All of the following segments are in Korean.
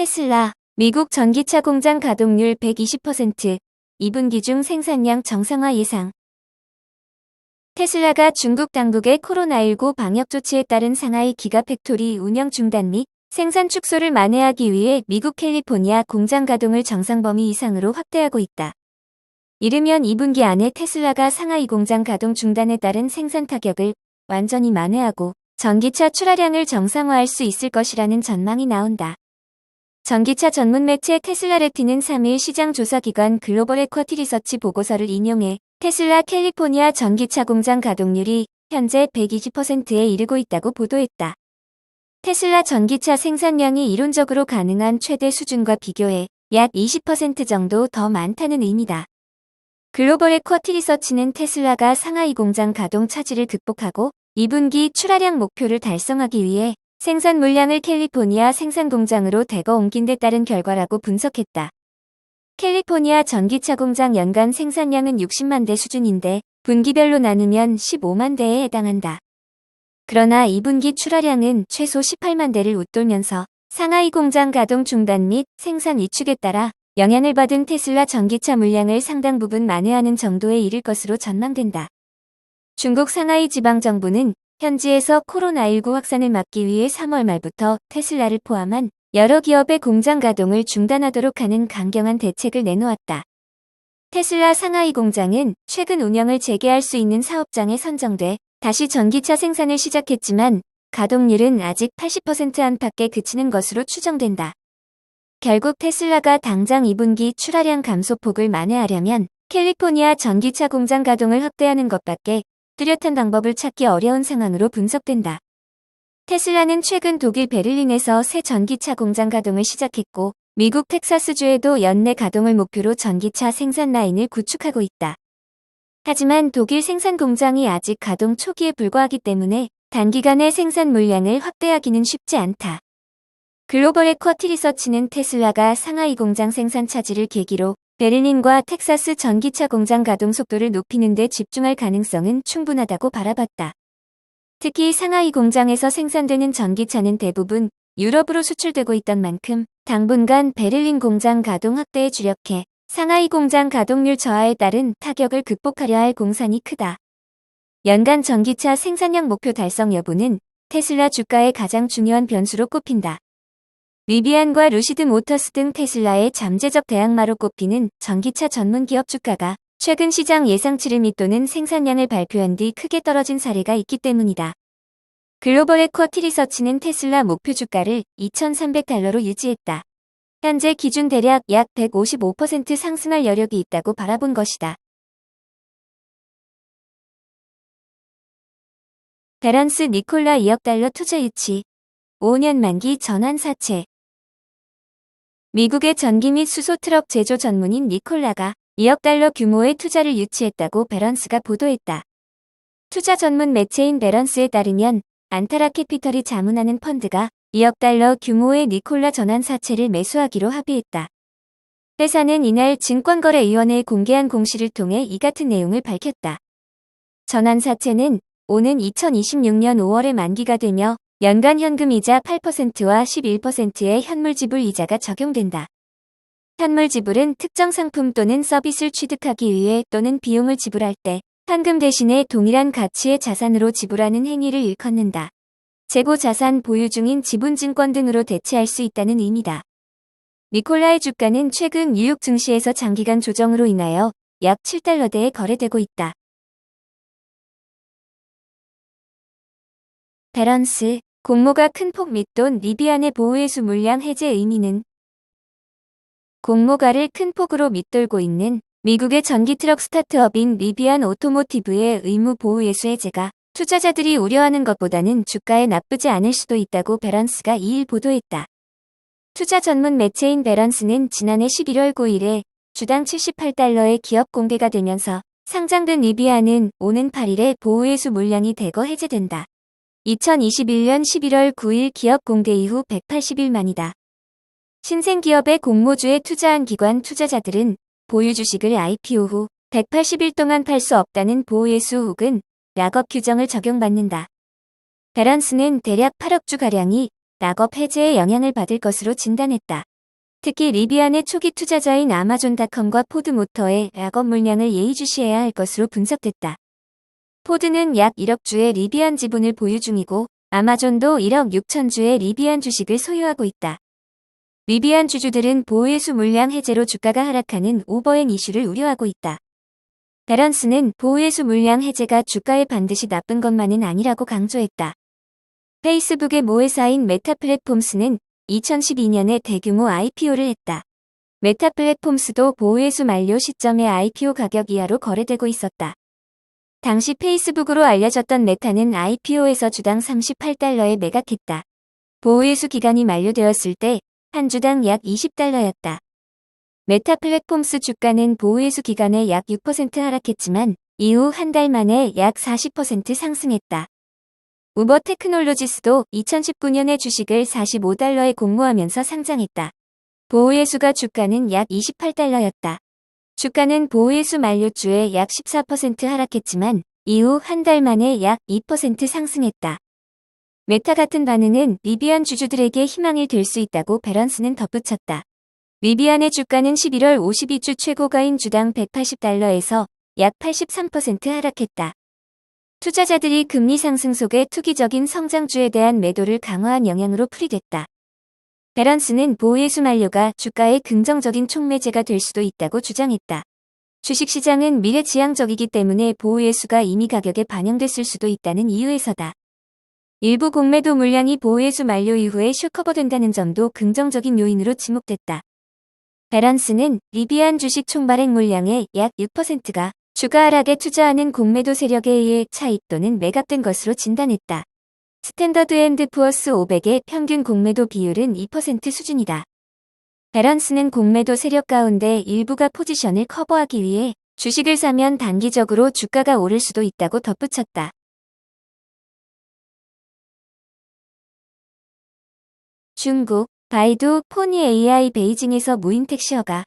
테슬라, 미국 전기차 공장 가동률 120%, 2분기 중 생산량 정상화 예상. 테슬라가 중국 당국의 코로나19 방역 조치에 따른 상하이 기가팩토리 운영 중단 및 생산 축소를 만회하기 위해 미국 캘리포니아 공장 가동을 정상 범위 이상으로 확대하고 있다. 이르면 2분기 안에 테슬라가 상하이 공장 가동 중단에 따른 생산 타격을 완전히 만회하고 전기차 출하량을 정상화할 수 있을 것이라는 전망이 나온다. 전기차 전문 매체 테슬라레티는 3일 시장 조사기관 글로벌 에쿼티 리서치 보고서를 인용해 테슬라 캘리포니아 전기차 공장 가동률이 현재 120%에 이르고 있다고 보도했다. 테슬라 전기차 생산량이 이론적으로 가능한 최대 수준과 비교해 약 20% 정도 더 많다는 의미다. 글로벌 에쿼티 리서치는 테슬라가 상하이 공장 가동 차질을 극복하고 2분기 출하량 목표를 달성하기 위해 생산 물량을 캘리포니아 생산 공장으로 대거 옮긴 데 따른 결과라고 분석했다. 캘리포니아 전기차 공장 연간 생산량은 60만 대 수준인데 분기별로 나누면 15만 대에 해당한다. 그러나 2분기 출하량은 최소 18만 대를 웃돌면서 상하이 공장 가동 중단 및 생산 위축에 따라 영향을 받은 테슬라 전기차 물량을 상당 부분 만회하는 정도에 이를 것으로 전망된다. 중국 상하이 지방정부는 현지에서 코로나19 확산을 막기 위해 3월 말부터 테슬라를 포함한 여러 기업의 공장 가동을 중단하도록 하는 강경한 대책을 내놓았다. 테슬라 상하이 공장은 최근 운영을 재개할 수 있는 사업장에 선정돼 다시 전기차 생산을 시작했지만 가동률은 아직 80% 안팎에 그치는 것으로 추정된다. 결국 테슬라가 당장 2분기 출하량 감소폭을 만회하려면 캘리포니아 전기차 공장 가동을 확대하는 것밖에 뚜렷한 방법을 찾기 어려운 상황으로 분석된다. 테슬라는 최근 독일 베를린에서 새 전기차 공장 가동을 시작했고 미국 텍사스주에도 연내 가동을 목표로 전기차 생산 라인을 구축하고 있다. 하지만 독일 생산 공장이 아직 가동 초기에 불과하기 때문에 단기간에 생산 물량을 확대하기는 쉽지 않다. 글로벌 에쿼티 리서치는 테슬라가 상하이 공장 생산 차질을 계기로 베를린과 텍사스 전기차 공장 가동 속도를 높이는 데 집중할 가능성은 충분하다고 바라봤다. 특히 상하이 공장에서 생산되는 전기차는 대부분 유럽으로 수출되고 있던 만큼 당분간 베를린 공장 가동 확대에 주력해 상하이 공장 가동률 저하에 따른 타격을 극복하려 할 공산이 크다. 연간 전기차 생산량 목표 달성 여부는 테슬라 주가의 가장 중요한 변수로 꼽힌다. 리비안과 루시드 모터스 등 테슬라의 잠재적 대항마로 꼽히는 전기차 전문 기업 주가가 최근 시장 예상치를 밑도는 생산량을 발표한 뒤 크게 떨어진 사례가 있기 때문이다. 글로벌 에쿼티 리서치는 테슬라 목표 주가를 $2,300로 유지했다. 현재 기준 대략 약 155% 상승할 여력이 있다고 바라본 것이다. 베런스 니콜라 $2억 투자 유치. 5년 만기 전환 사채. 미국의 전기 및 수소 트럭 제조 전문인 니콜라가 $2억 규모의 투자를 유치했다고 베런스가 보도했다. 투자 전문 매체인 베런스에 따르면 안타라 캐피털이 자문하는 펀드가 $2억 규모의 니콜라 전환 사채를 매수하기로 합의했다. 회사는 이날 증권거래위원회에 공개한 공시를 통해 이 같은 내용을 밝혔다. 전환 사채는 오는 2026년 5월에 만기가 되며 연간 현금이자 8%와 11%의 현물 지불 이자가 적용된다. 현물 지불은 특정 상품 또는 서비스를 취득하기 위해 또는 비용을 지불할 때 현금 대신에 동일한 가치의 자산으로 지불하는 행위를 일컫는다. 재고 자산 보유 중인 지분증권 등으로 대체할 수 있다는 의미다. 니콜라의 주가는 최근 뉴욕 증시에서 장기간 조정으로 인하여 약 $7대에 거래되고 있다. 베런스, 공모가 큰 폭 밑돈 리비안의 보호회수 물량 해제 의미는 공모가를 큰 폭으로 밑돌고 있는 미국의 전기트럭 스타트업인 리비안 오토모티브의 의무 보호회수 해제가 투자자들이 우려하는 것보다는 주가에 나쁘지 않을 수도 있다고 베런스가 2일 보도했다. 투자 전문 매체인 베런스는 지난해 11월 9일에 주당 $78의 기업 공개가 되면서 상장된 리비안은 오는 8일에 보호회수 물량이 대거 해제된다. 2021년 11월 9일 기업 공개 이후 180일 만이다. 신생기업의 공모주에 투자한 기관 투자자들은 보유 주식을 IPO 후 180일 동안 팔 수 없다는 보호회수 혹은 락업 규정을 적용받는다. 베런스는 대략 8억 주가량이 락업 해제에 영향을 받을 것으로 진단했다. 특히 리비안의 초기 투자자인 아마존닷컴과 포드모터의 약업 물량을 예의주시해야 할 것으로 분석됐다. 포드는 약 1억 주의 리비안 지분을 보유 중이고 아마존도 1억 6천 주의 리비안 주식을 소유하고 있다. 리비안 주주들은 보호예수 물량 해제로 주가가 하락하는 오버행 이슈를 우려하고 있다. 베런스는 보호예수 물량 해제가 주가에 반드시 나쁜 것만은 아니라고 강조했다. 페이스북의 모회사인 메타 플랫폼스는 2012년에 대규모 IPO를 했다. 메타 플랫폼스도 보호예수 만료 시점에 IPO 가격 이하로 거래되고 있었다. 당시 페이스북으로 알려졌던 메타는 IPO에서 주당 38달러에 매각했다. 보호예수 기간이 만료되었을 때 한 주당 약 20달러였다. 메타 플랫폼스 주가는 보호예수 기간에 약 6% 하락했지만 이후 한 달 만에 약 40% 상승했다. 우버 테크놀로지스도 2019년에 주식을 45달러에 공모하면서 상장했다. 보호예수가 주가는 약 28달러였다. 주가는 보호예수 만료주에 약 14% 하락했지만 이후 한 달 만에 약 2% 상승했다. 메타 같은 반응은 리비안 주주들에게 희망이 될 수 있다고 베런스는 덧붙였다. 리비안의 주가는 11월 52주 최고가인 주당 180달러에서 약 83% 하락했다. 투자자들이 금리 상승 속에 투기적인 성장주에 대한 매도를 강화한 영향으로 풀이됐다. 베런스는 보호예수 만료가 주가의 긍정적인 촉매제가 될 수도 있다고 주장했다. 주식시장은 미래지향적이기 때문에 보호예수가 이미 가격에 반영됐을 수도 있다는 이유에서다. 일부 공매도 물량이 보호예수 만료 이후에 쇼커버된다는 점도 긍정적인 요인으로 지목됐다. 베런스는 리비안 주식 총발행 물량의 약 6%가 주가 하락에 투자하는 공매도 세력에 의해 차입 또는 매각된 것으로 진단했다. 스탠더드 앤드 푸어스 500의 평균 공매도 비율은 2% 수준이다. 베런스는 공매도 세력 가운데 일부가 포지션을 커버하기 위해 주식을 사면 단기적으로 주가가 오를 수도 있다고 덧붙였다. 중국, 바이두, 포니 AI 베이징에서 무인 택시 허가.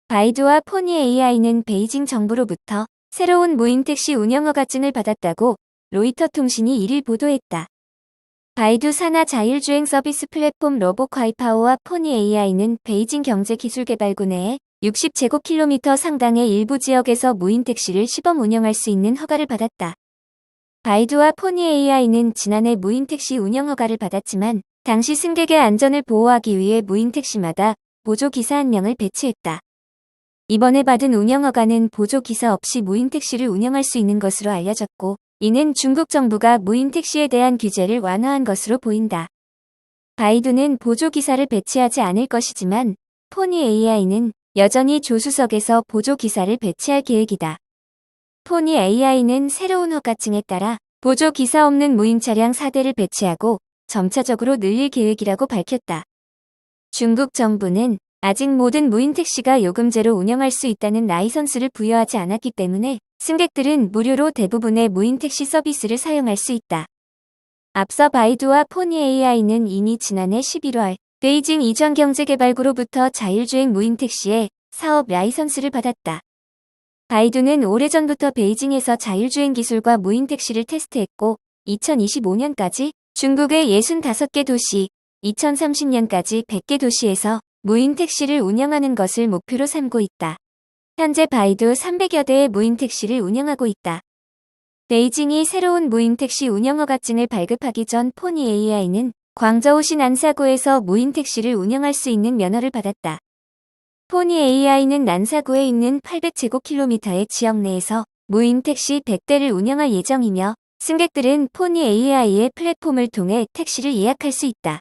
바이두와 포니 AI는 베이징 정부로부터 새로운 무인 택시 운영 허가증을 받았다고 로이터 통신이 1일 보도했다. 바이두 산하 자율주행 서비스 플랫폼 로보콰이파오와 포니 AI는 베이징 경제기술개발구 내에 60제곱킬로미터 상당의 일부 지역에서 무인 택시를 시범 운영할 수 있는 허가를 받았다. 바이두와 포니 AI는 지난해 무인 택시 운영 허가를 받았지만 당시 승객의 안전을 보호하기 위해 무인 택시마다 보조기사 1명을 배치했다. 이번에 받은 운영 허가는 보조기사 없이 무인 택시를 운영할 수 있는 것으로 알려졌고 이는 중국 정부가 무인 택시에 대한 규제를 완화한 것으로 보인다. 바이두는 보조기사를 배치하지 않을 것이지만 포니 AI는 여전히 조수석에서 보조기사를 배치할 계획이다. 포니 AI는 새로운 허가증에 따라 보조기사 없는 무인 차량 4대를 배치하고 점차적으로 늘릴 계획이라고 밝혔다. 중국 정부는 아직 모든 무인 택시가 요금제로 운영할 수 있다는 라이선스를 부여하지 않았기 때문에 승객들은 무료로 대부분의 무인 택시 서비스를 사용할 수 있다. 앞서 바이두와 포니 AI는 이미 지난해 11월 베이징 이전경제개발구로부터 자율주행 무인 택시의 사업 라이선스를 받았다. 바이두는 오래전부터 베이징에서 자율주행 기술과 무인 택시를 테스트했고 2025년까지 중국의 65개 도시, 2030년까지 100개 도시에서 무인 택시를 운영하는 것을 목표로 삼고 있다. 현재 바이두 300여 대의 무인 택시를 운영하고 있다. 베이징이 새로운 무인 택시 운영 허가증을 발급하기 전 포니 AI는 광저우시 난사구에서 무인 택시를 운영할 수 있는 면허를 받았다. 포니 AI는 난사구에 있는 800제곱킬로미터의 지역 내에서 무인 택시 100대를 운영할 예정이며 승객들은 포니 AI의 플랫폼을 통해 택시를 예약할 수 있다.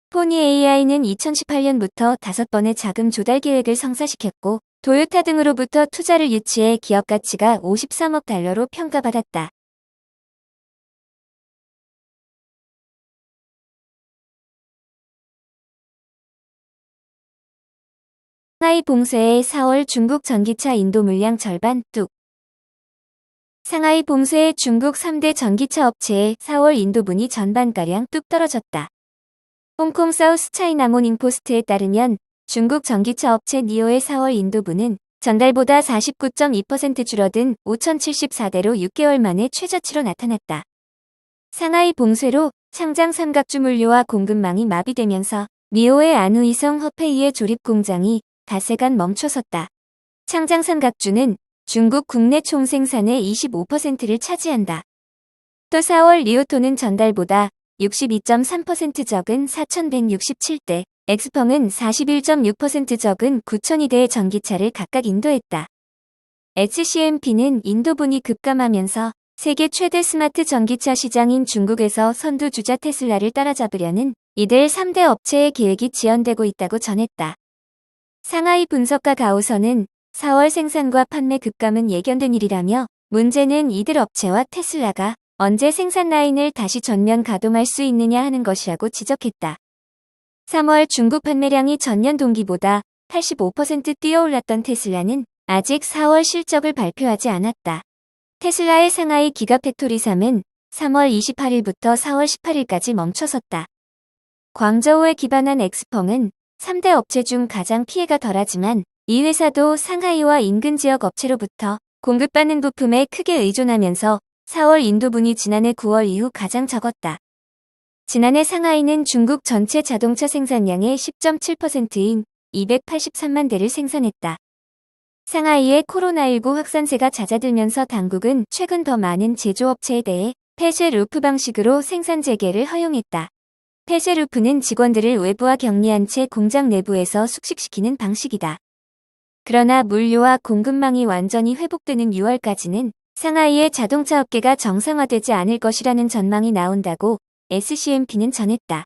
포니 AI는 2018년부터 5번의 자금 조달 계획을 성사시켰고 도요타 등으로부터 투자를 유치해 기업 가치가 53억 달러로 평가받았다. 상하이 봉쇄의 4월 중국 전기차 인도 물량 절반 뚝. 상하이 봉쇄의 중국 3대 전기차 업체의 4월 인도분이 절반가량 뚝 떨어졌다. 홍콩 사우스 차이나 모닝포스트에 따르면 중국 전기차 업체 니오의 4월 인도분은 전달보다 49.2% 줄어든 5,074대로 6개월 만에 최저치로 나타났다. 상하이 봉쇄로 창장 삼각주 물류와 공급망이 마비되면서 미호의 안우이성 허페이의 조립 공장이 닷새간 멈춰섰다. 창장 삼각주는 중국 국내 총생산의 25%를 차지한다. 또 4월 리오토는 전달보다 62.3% 적은 4,167대, 엑스펑은 41.6% 적은 9,002대의 전기차를 각각 인도했다. SCMP는 인도분이 급감하면서 세계 최대 스마트 전기차 시장인 중국에서 선두주자 테슬라를 따라잡으려는 이들 3대 업체의 계획이 지연되고 있다고 전했다. 상하이 분석가 가오선은 4월 생산과 판매 급감은 예견된 일이라며 문제는 이들 업체와 테슬라가 언제 생산 라인을 다시 전면 가동할 수 있느냐 하는 것이라고 지적했다. 3월 중국 판매량이 전년 동기보다 85% 뛰어올랐던 테슬라는 아직 4월 실적을 발표하지 않았다. 테슬라의 상하이 기가팩토리 3은 3월 28일부터 4월 18일까지 멈춰섰다. 광저우에 기반한 엑스펑은 3대 업체 중 가장 피해가 덜하지만 이 회사도 상하이와 인근 지역 업체로부터 공급받는 부품에 크게 의존하면서 4월 인도분이 지난해 9월 이후 가장 적었다. 지난해 상하이는 중국 전체 자동차 생산량의 10.7%인 283만 대를 생산했다. 상하이의 코로나19 확산세가 잦아들면서 당국은 최근 더 많은 제조업체에 대해 폐쇄 루프 방식으로 생산 재개를 허용했다. 폐쇄 루프는 직원들을 외부와 격리한 채 공장 내부에서 숙식시키는 방식이다. 그러나 물류와 공급망이 완전히 회복되는 6월까지는 상하이의 자동차 업계가 정상화되지 않을 것이라는 전망이 나온다고 SCMP는 전했다.